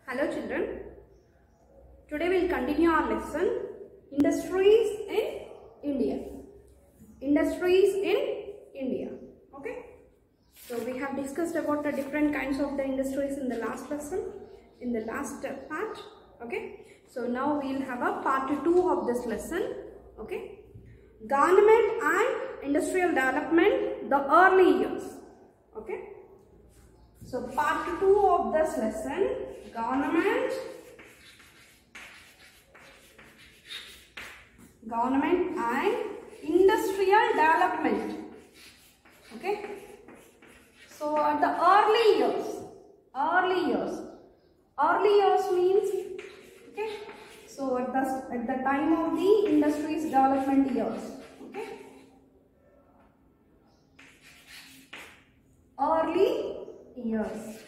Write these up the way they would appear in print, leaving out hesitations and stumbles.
Hello children, today we will continue our lesson Industries in India. Industries in India. Okay. So we have discussed about the different kinds of the industries in the last lesson, in the last part. Okay. So now we will have a part 2 of this lesson. Okay. Government and industrial development, the early years. Okay. So part 2 of this lesson, government and industrial development. Okay. So at the early years means, okay. So at the time of the industries development years. Okay. Early years.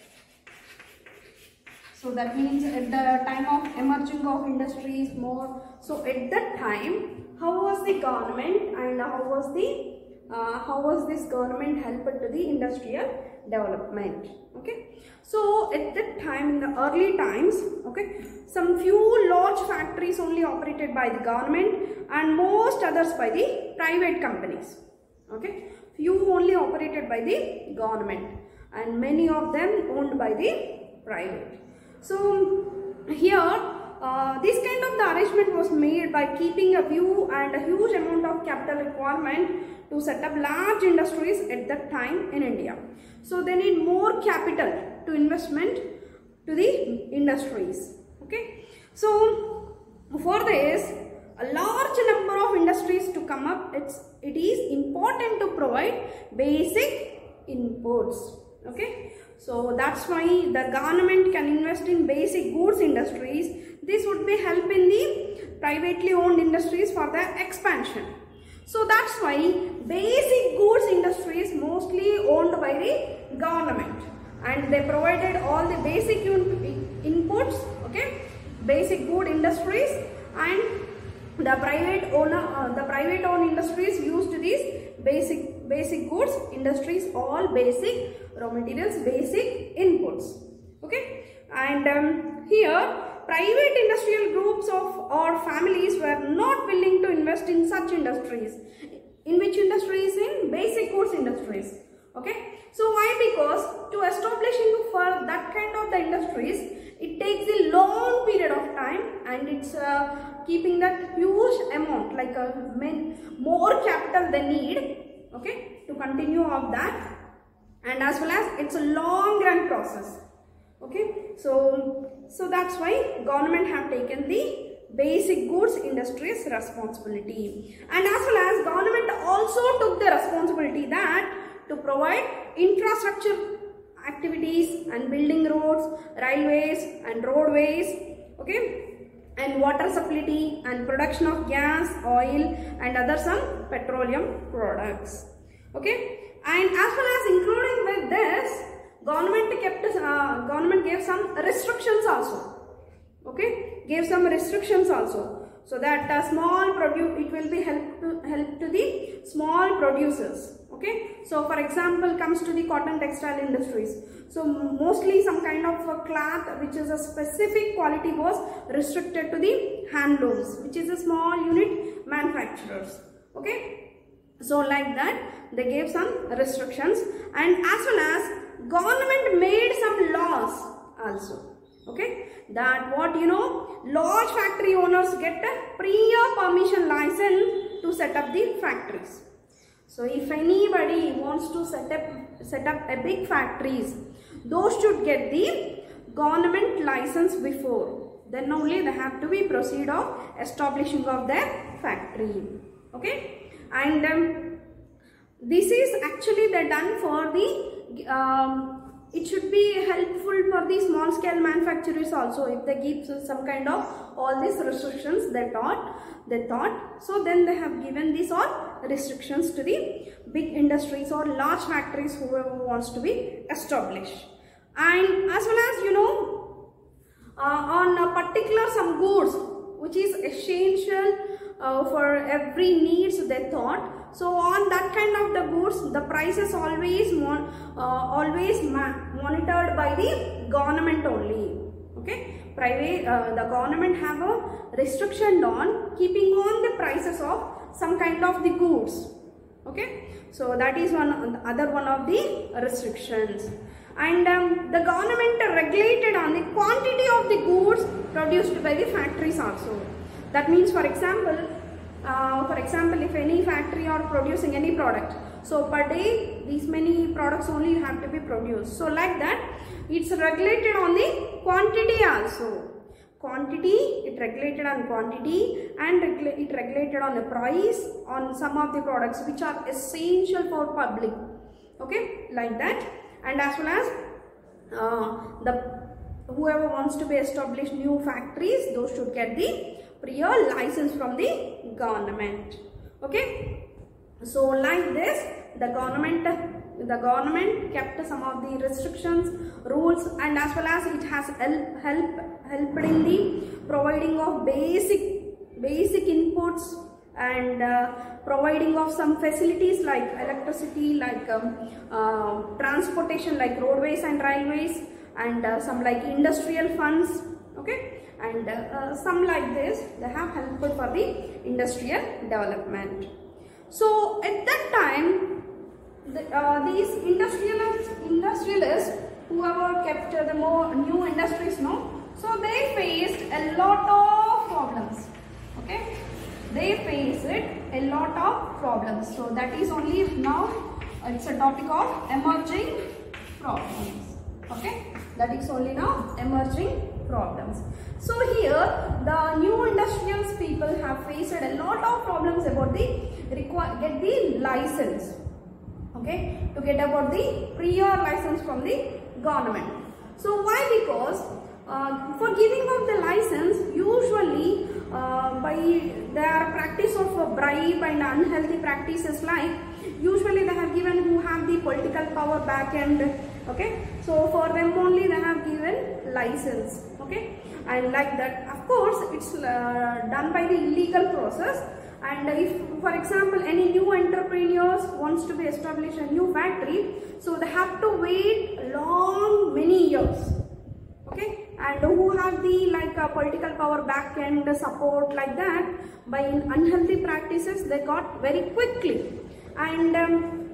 So that means at the time of emerging of industries more. So at that time, how was the government and how was this government helped to the industrial development? Okay. So at that time, in the early times, okay, some few large factories only operated by the government and most others by the private companies. Okay. Few only operated by the government and many of them owned by the private. So here this kind of the arrangement was made by keeping a view and a huge amount of capital requirement to set up large industries at that time in India. So they need more capital to investment to the industries. Okay. So for this, a large number of industries to come up, it is important to provide basic inputs. Okay. So that's why the government can invest in basic goods industries. This would be help in the privately owned industries for their expansion. So that's why basic goods industries mostly owned by the government and they provided all the basic inputs, okay, basic good industries, and the private owned industries used these basic goods industries, all basic raw materials, basic inputs. Okay. And here private industrial groups or families were not willing to invest in such industries. In which industries? In basic goods industries. Okay. So why? Because to establishing for that kind of the industries, it takes a long period of time and it's keeping that huge amount, like more capital they need, okay, to continue of that, and as well as it's a long run process. Okay, so that's why government have taken the basic goods industries responsibility, and as well as government also took the responsibility that to provide infrastructure activities and building roads, railways and roadways, okay, and water supply and production of gas, oil and other some petroleum products. Okay, and as well as including with this, government gave some restrictions also. Okay, gave some restrictions also, so that small it will be help to the small producers. Okay, so for example comes to the cotton textile industries. So mostly some kind of a cloth which is a specific quality was restricted to the handlooms, which is a small unit manufacturers. Okay, so like that they gave some restrictions, and as well as government made some laws also. Okay, that what large factory owners get a prior permission license to set up the factories. So if anybody wants to set up a big factories, those should get the government license before. Then only they have to be proceed of establishing of their factory. Okay, and this is actually they done for the it should be helpful for the small scale manufacturers also. If they give some kind of all these restrictions they thought, so then they have given these all restrictions to the big industries or large factories whoever wants to be established. And as well as on a particular some goods which is essential for every needs they thought. So on that kind of the goods, the prices always monitored by the government only. Okay. the government have a restriction on keeping on the prices of some kind of the goods. Okay, so that is one of the restrictions. And the government regulated on the quantity of the goods produced by the factories also. That means, for example, if any factory are producing any product, so per day these many products only have to be produced. So like that, it's regulated on the quantity also. Quantity, it regulated on quantity, and it regulated on the price on some of the products which are essential for public. Okay, like that. And as well as whoever wants to be established new factories, those should get the prior license from the government. Okay, so like this, the government kept some of the restrictions, rules, and as well as it has helped in the providing of basic inputs, and providing of some facilities like electricity, like transportation like roadways and railways, and some like industrial funds. Okay, and some like this, they have helped for the industrial development. So at that time, these industrialists whoever kept the more new industries, so they faced a lot of problems. Okay, they faced a lot of problems. So that is only now it's a topic of emerging problems. Okay, that is only now emerging problems. So here the new industrials people have faced a lot of problems about the get the license. Okay, to get about the prior license from the government. So why? Because for giving of the license, usually by their practice of bribe and unhealthy practices, like usually they have given who have the political power back end. Okay, so for them only they have given license. Okay, and like that, of course, it's done by the illegal process. And if, for example, any new entrepreneurs wants to be established a new factory, so they have to wait many years. Okay, and who have the political power back end support, like that, by unhealthy practices they got very quickly. And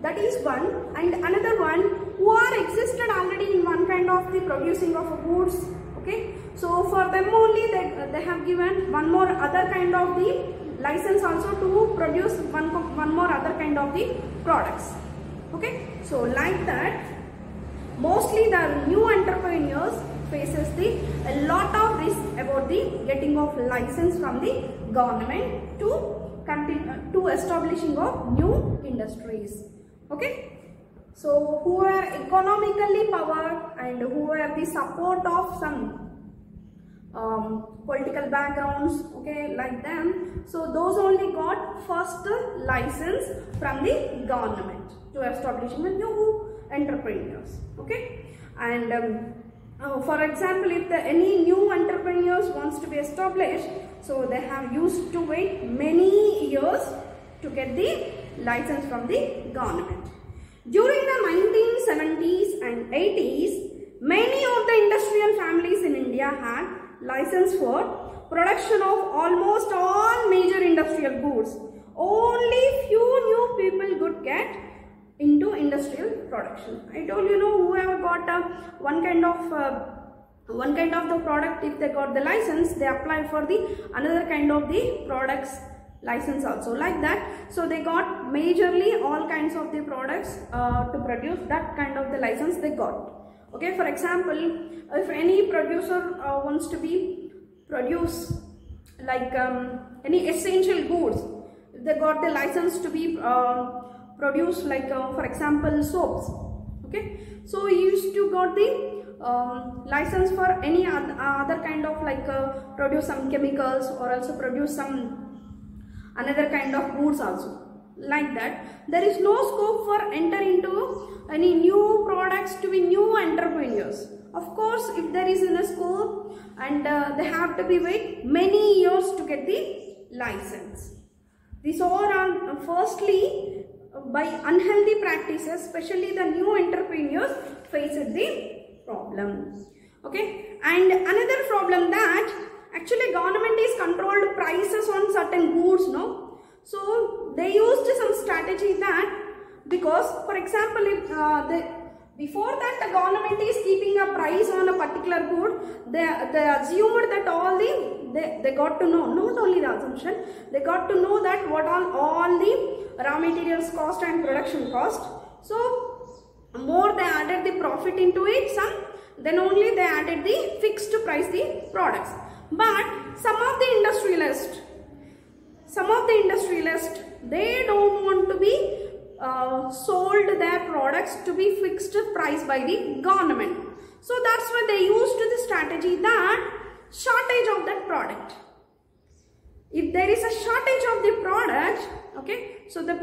that is one. And another one, who are existed already in one kind of the producing of goods. Okay, so for them only they have given one more other kind of the license also to produce one more other kind of the products. Okay, so like that, mostly the new entrepreneurs faces a lot of risk about the getting of license from the government to establishing of new industries. Okay, so who are economically powered and who have the support of some political backgrounds, okay, like them, so those only got first license from the government to establishing a new entrepreneurs. Okay, and for example, if any new entrepreneurs wants to be established, so they have used to wait many years to get the license from the government. During the 1970s and 80s, many of the industrial families in India had license for production of almost all major industrial goods. Only few new people could get into industrial production. I told you, whoever got one kind of the product, if they got the license, they applied for the another kind of the products license also, like that. So they got majorly all kinds of the products to produce, that kind of the license they got. Okay, for example, if any producer wants to be produce like any essential goods, they got the license to be produce like for example soaps. Okay, so he used to got the license for any other kind of produce some chemicals, or also produce some another kind of goods also. Like that, there is no scope for enter into any new products to be new entrepreneurs. Of course, if there is a scope, and they have to be wait many years to get the license. These all are firstly by unhealthy practices, especially the new entrepreneurs face the problem. Okay, And another problem that actually government is controlled prices on certain goods, no? So they used some strategy that, because for example, if before that the government is keeping a price on a particular good, they assumed that they got to know, not only the assumption, they got to know that what all the raw materials cost and production cost. So more they added the profit into it, then only they added the fixed price the products. But some of the industrialists, they don't want to be sold their products to be fixed price by the government. So that's why they used the strategy that shortage of that product. If there is a shortage of the product, okay, so they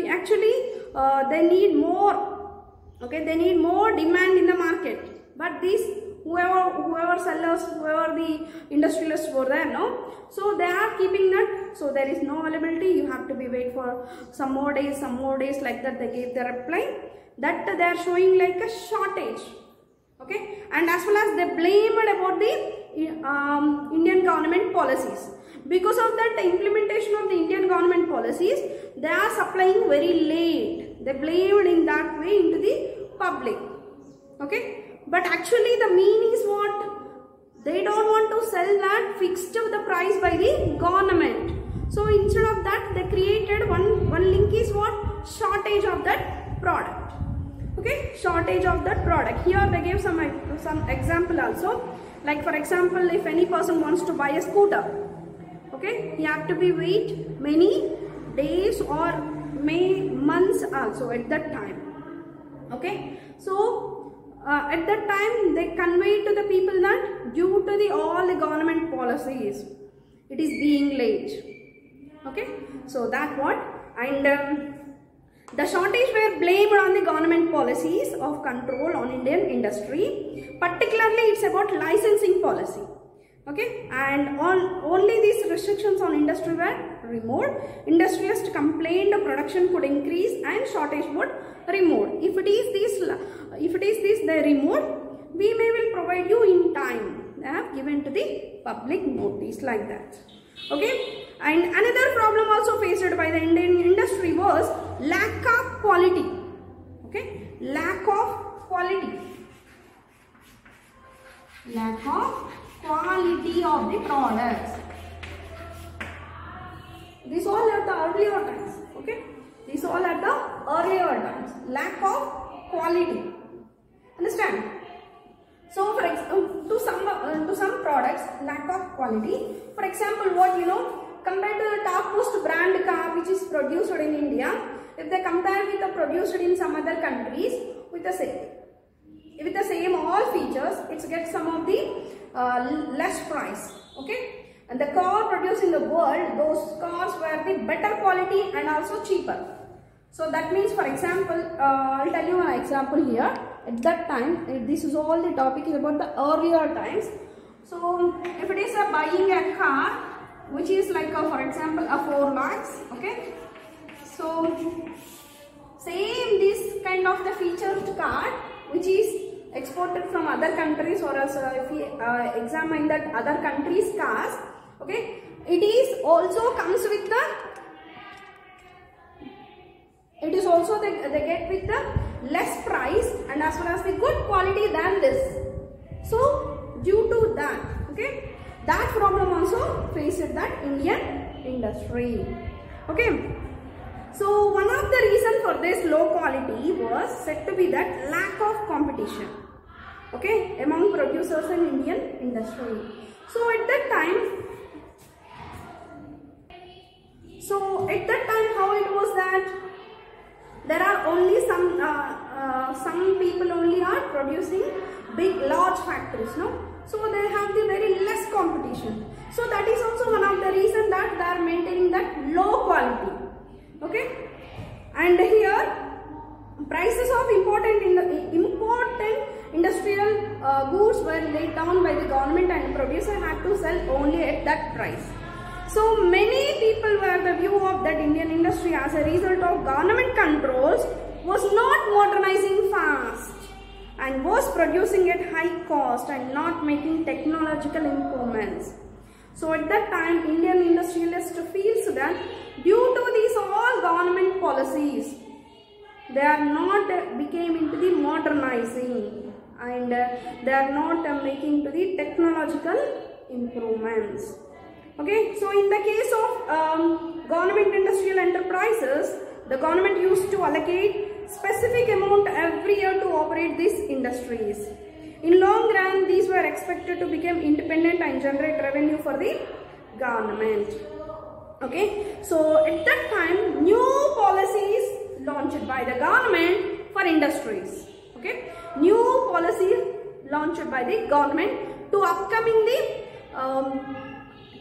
need more, okay, they need more demand in the market. But these whoever sellers, whoever the industrialists were there, no, so they are keeping that, so there is no availability, you have to be wait for some more days, like that they gave the reply, that they are showing like a shortage, okay. And as well as they blamed about the Indian government policies. Because of that, the implementation of the Indian government policies, they are supplying very late. They blamed in that way into the public, okay. But actually the mean is what? They don't want to sell that fixed the price by the government. So instead of that, they created one link is what? Shortage of that product. Okay, shortage of that product. Here they gave some example also. Like for example, if any person wants to buy a scooter, okay, he have to be wait many days or months also at that time. Okay, so at that time they conveyed to the people that due to all the government policies, it is being late. Okay, so that what, and the shortage were blamed on the government policies of control on Indian industry. Particularly it's about licensing policy. Okay, and only these restrictions on industry were removed. Industrialists complained the production could increase and shortage would remove. If it is this they removed, we will provide you in time. They have given to the public notice like that. Okay, and another problem also faced by the Indian industry was lack of quality. Okay, lack of quality. Lack of quality of the products. This all at the earlier times. Okay, this all at the earlier times. Lack of quality. Understand? So for example, to some products, lack of quality. For example, what compared to the topmost brand car which is produced in India, if they compare with the produced in some other countries with the same all features, it gets some of the less price. Okay, and the car produced in the world, those cars were the better quality and also cheaper. So that means, for example, I'll tell you an example here. At that time, this is all the topic is about the earlier times. So if it is buying a car which is like for example a 4 lakhs, okay, so same this kind of the featured car which is exported from other countries, or else if we examine that other countries cars, okay, it is also comes with the, it is also they get with the less price and as well as the good quality than this. So due to that, okay, that problem also faced that Indian industry. Okay, so one of the reasons for this low quality was said to be that lack of competition, okay, among producers in Indian industry. So at that time how it was that there are only some people only are producing large factories, no? So they have the very less competition. So that is also one of the reasons that they are maintaining that low quality. Okay, and here prices of important industrial goods were laid down by the government and producer had to sell only at that price. So many people were the view of that Indian industry as a result of government controls was not modernizing fast. and was producing at high cost and not making technological improvements. So at that time, Indian industrialist feels that due to these all government policies, they are not became into the modernizing, and they are not making to the technological improvements. Okay, so in the case of government industrial enterprises, the government used to allocate specific amount every year to operate these industries. In long run, these were expected to become independent and generate revenue for the government. Okay, so at that time, new policies launched by the government for industries. Okay, new policies launched by the government to upcoming the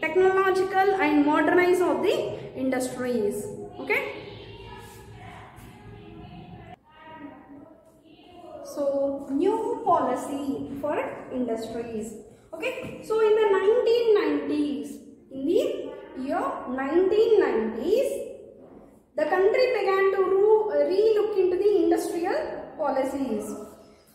technological and modernize of the industries. Okay. So new policy for industries. Okay. So in the 1990s, in the year 1990s, the country began to re-look into the industrial policies.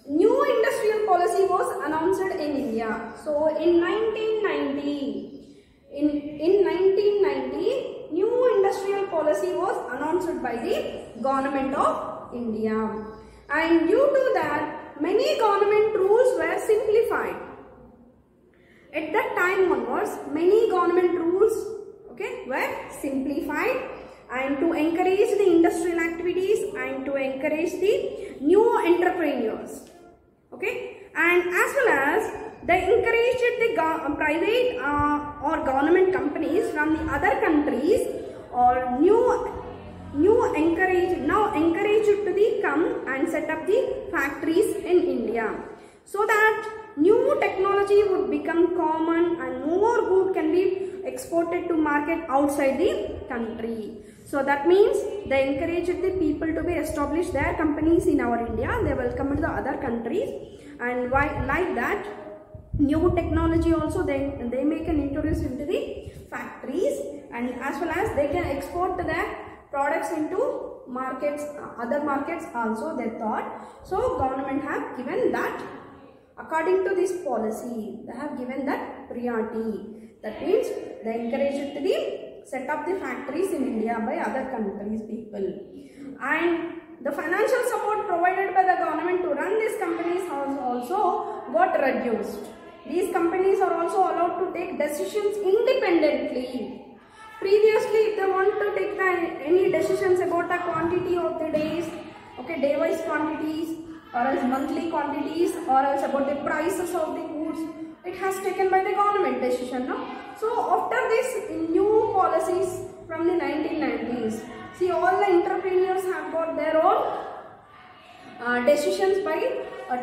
New industrial policy was announced in India. So in 1990, new industrial policy was announced by the government of India. And due to that, many government rules were simplified. At that time onwards, many government rules, okay, were simplified, and to encourage the industrial activities and to encourage the new entrepreneurs. Okay, and as well as they encouraged the private or government companies from the other countries or now encouraged to the come and set up the factories in India, so that new technology would become common and more good can be exported to market outside the country. So that means they encouraged the people to be establish their companies in our India. They welcome to the other countries, and why like that new technology also they may can introduce into the factories, and as well as they can export their products into markets, other markets also they thought. So government have given that, according to this policy, they have given that priority. That means they encouraged to the set up the factories in India by other countries people. And the financial support provided by the government to run these companies has also got reduced. These companies are also allowed to take decisions independently. Previously, if they want to take any decisions about the quantity of the days, okay, day-wise quantities, or else monthly quantities, or else about the prices of the goods, it has taken by the government decision, no? So after this new policies from the 1990s, see, all the entrepreneurs have got their own decisions by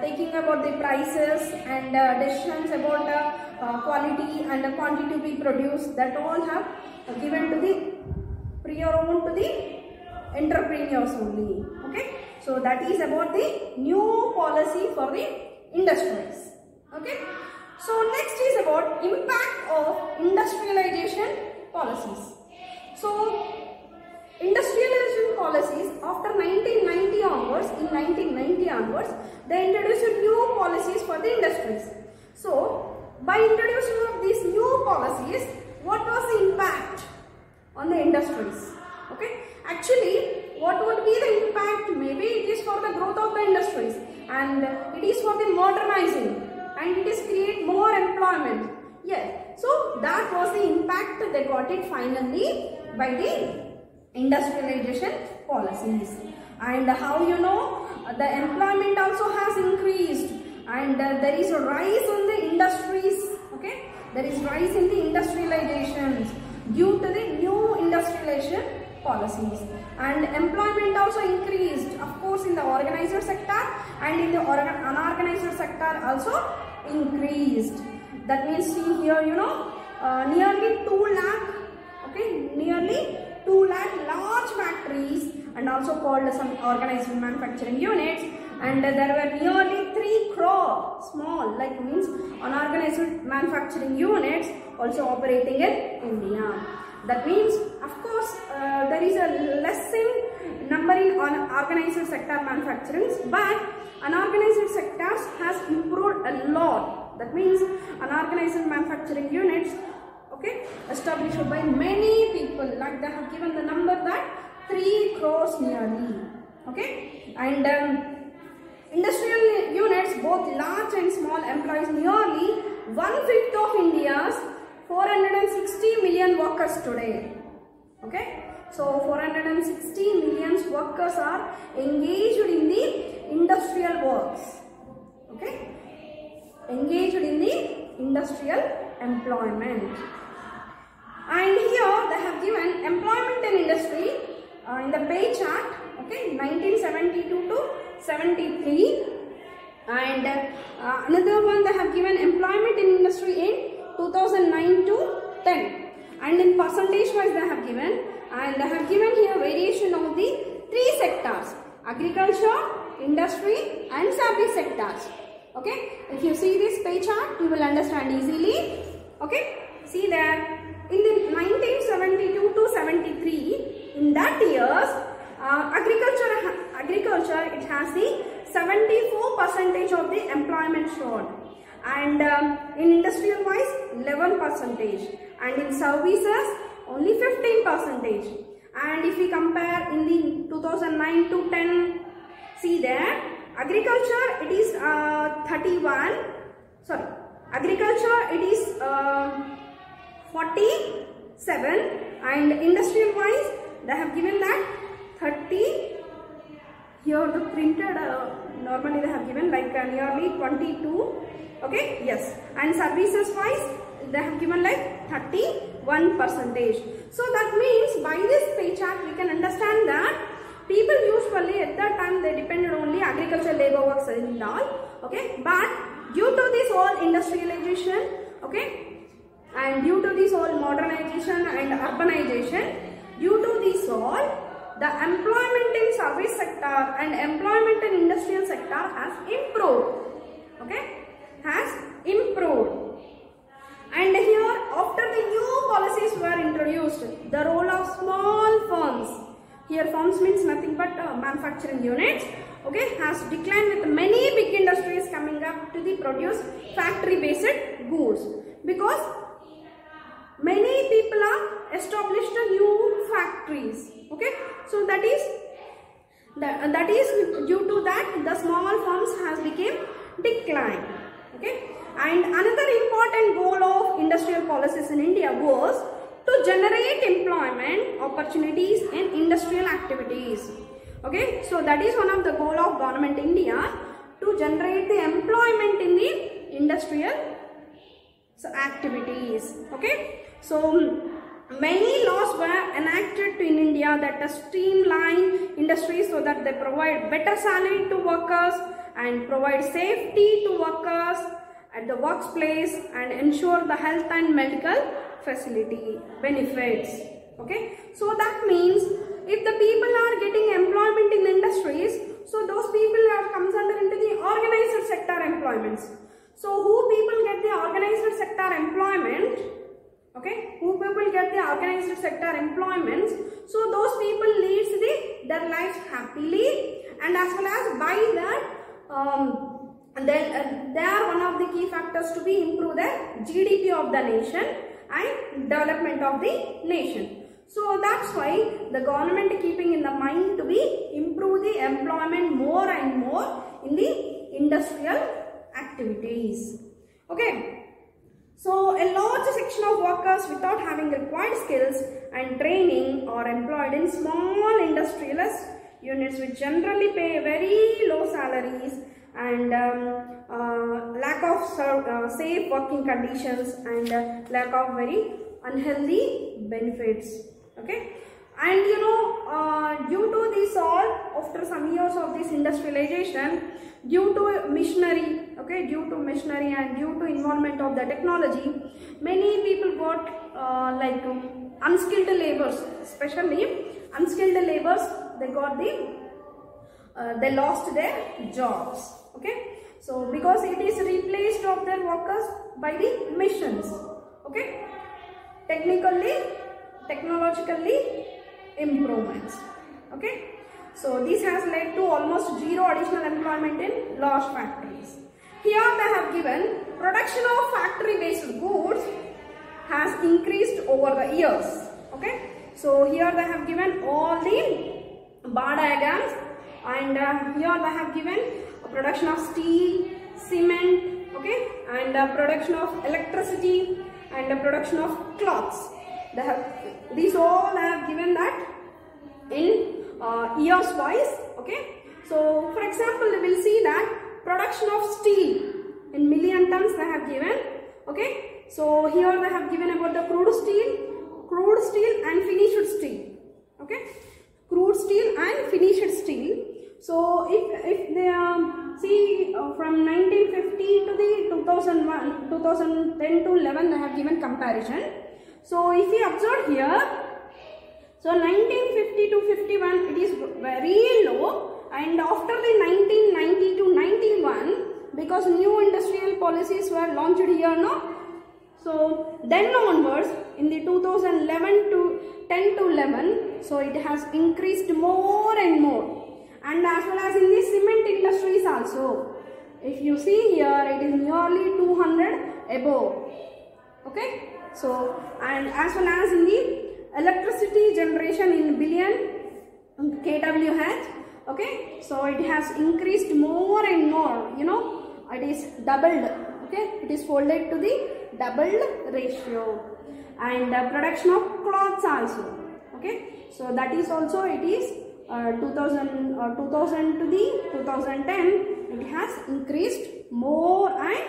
taking about the prices and decisions about quality and the quantity to be produced. That all have given to the prior own to the entrepreneurs only. Okay, so that is about the new policy for the industries. Okay, so next is about impact of industrialization policies. So industrialization policies after 1990 onwards, in 1990 onwards, they introduced new policies for the industries. So by introduction of these new policies, what was the impact on the industries? Okay, actually what would be the impact? Maybe it is for the growth of the industries, and it is for the modernizing, and it is create more employment. Yes, so that was the impact they got it finally by the industrialization policies. And how you know, the employment also has increased, and there is a rise in the industries. Okay, there is rise in the industrializations due to the new industrialization policies, and employment also increased, of course, in the organized sector, and in the unorganized sector also increased. That means, see here, you know, nearly 2 lakh, okay, nearly 2 lakh large factories, and also called some organized manufacturing units, and there were nearly 3 crore small, like means unorganized manufacturing units also operating in India. That means, of course, there is a less in number in organized sector manufacturing, but unorganized sectors has improved a lot. That means unorganized manufacturing units, okay, established by many people, like they have given the number that 3 crores nearly, okay, and industrial units, both large and small, employs nearly 1/5 of India's 460 million workers today, okay. So 460 million workers are engaged in the industrial works, okay, engaged in the industrial employment. And here they have given employment in industry in the pay chart, okay, 1972 to 73, and another one they have given employment in industry in 2009 to 10, and in percentage wise they have given, and they have given here variation of the 3 sectors: agriculture, industry and service sectors, okay. If you see this pay chart, you will understand easily, okay. See there, in the 1972 to 73, in that years, agriculture it has the 74% of the employment shown, and in industrial wise 11%, and in services only 15%. And if we compare in the 2009 to 10, see there, agriculture it is agriculture it is 47, and industrial wise they have given that 30. Here the printed normally they have given like nearly 22, okay, yes, and services wise they have given like 31%. So that means by this pay chart we can understand that people usually at that time they depended only agricultural labor works and all, okay, but due to this whole industrialization, okay, and due to this whole modernization and urbanization, due to this all, the employment in service sector and employment in industrial sector has improved, okay, has improved. And here after the new policies were introduced, the role of small firms, here firms means nothing but manufacturing units, okay, has declined, with many big industries coming up to the produce factory based goods, because many people are established new factories, okay. So that is due to that the small firms has become declined, okay. And another important goal of industrial policies in India was to generate employment opportunities in industrial activities, okay. So that is one of the goal of government India, to generate the employment in the industrial activities, okay. So many laws were enacted in India that streamline industries so that they provide better salary to workers and provide safety to workers at the workplace and ensure the health and medical facility benefits, okay. So that means if the people are getting employment in industries, so those people are comes under into the organized sector employments. So who people get the organized sector employment, okay, who people get the organized sector employments, so those people leads their lives happily, and as well as by that they are one of the key factors to be improve the GDP of the nation and development of the nation. So that's why the government keeping in the mind to be improve the employment more and more in the industrial activities, okay. So a large section of workers without having required skills and training are employed in small industrialist units, which generally pay very low salaries and lack of safe working conditions and lack of very unhealthy benefits, okay. And you know, due to this all, after some years of this industrialization, due to machinery, okay, due to machinery and due to involvement of the technology, many people got like unskilled laborers, especially unskilled laborers, they got they lost their jobs, okay. So because it is replaced of their workers by the machines, okay. Technically technologically improvements. Okay, so this has led to almost zero additional employment in large factories. Here they have given production of factory based goods has increased over the years. Okay, so here they have given all the bar diagrams, and here they have given production of steel, cement, okay, and production of electricity, and the production of cloths. They have, these all they have given that in years wise. Okay, so for example we will see that production of steel in million tons they have given. Okay, so here they have given about the crude steel and finished steel. Okay, crude steel and finished steel. So if they see from 1950 to the 2010 to 11 they have given comparison. So if we observe here, so 1950 to 51 it is very low, and after the 1990 to 91, because new industrial policies were launched here now, so then onwards in the 2011 to 10 to 11, so it has increased more and more. And as well as in the cement industries also, if you see here it is nearly 200 above. Okay, so and as well as in the electricity generation in billion kWh. Okay, so it has increased more and more, you know, it is doubled. Okay, it is folded to the doubled ratio. And production of cloths also. Okay, so that is also, it is 2000 to the 2010, it has increased more and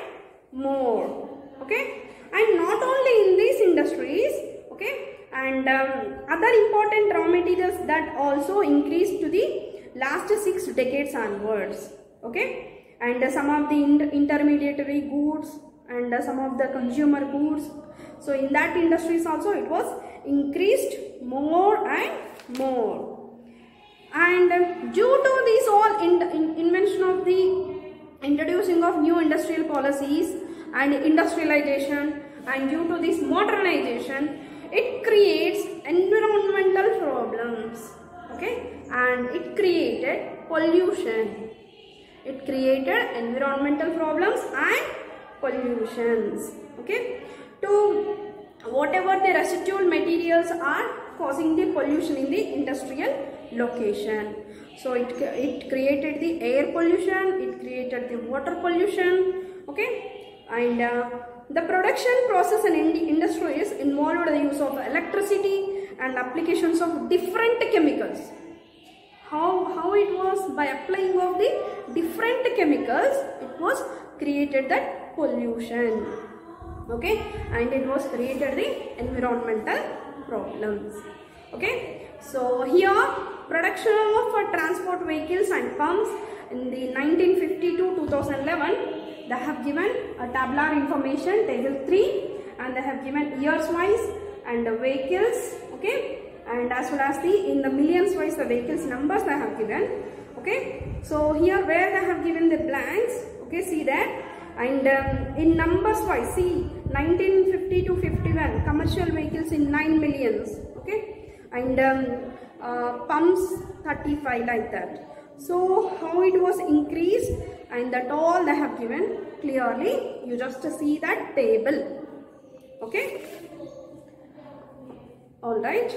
more. Okay, and not only in these industries, okay, and other important raw materials that also increased to the last 6 decades onwards. Okay, and some of the intermediary goods and some of the consumer goods. So in that industries also it was increased more and more. And due to this all invention of the introducing of new industrial policies and industrialization, and due to this modernization, it creates environmental problems. Okay, and it created pollution. It created environmental problems and pollutions. Okay, to whatever the residual materials are causing the pollution in the industrial location. So it created the air pollution, it created the water pollution. Okay, and the production process in industries involved the use of electricity and applications of different chemicals. How it was by applying of the different chemicals, it was created that pollution. Okay, and it was created the environmental problems. Okay, so here production of transport vehicles and pumps in the 1950 to 2011, they have given a tabular information table 3, and they have given years wise and the vehicles. Okay, and as well as the in the millions wise the vehicles numbers they have given. Okay, so here where they have given the blanks, okay, see that, and in numbers wise, see 1950 to 51 commercial vehicles in 9 millions. Okay, and pumps 35 like that. So how it was increased, and that all they have given clearly, you just see that table. Okay, all right.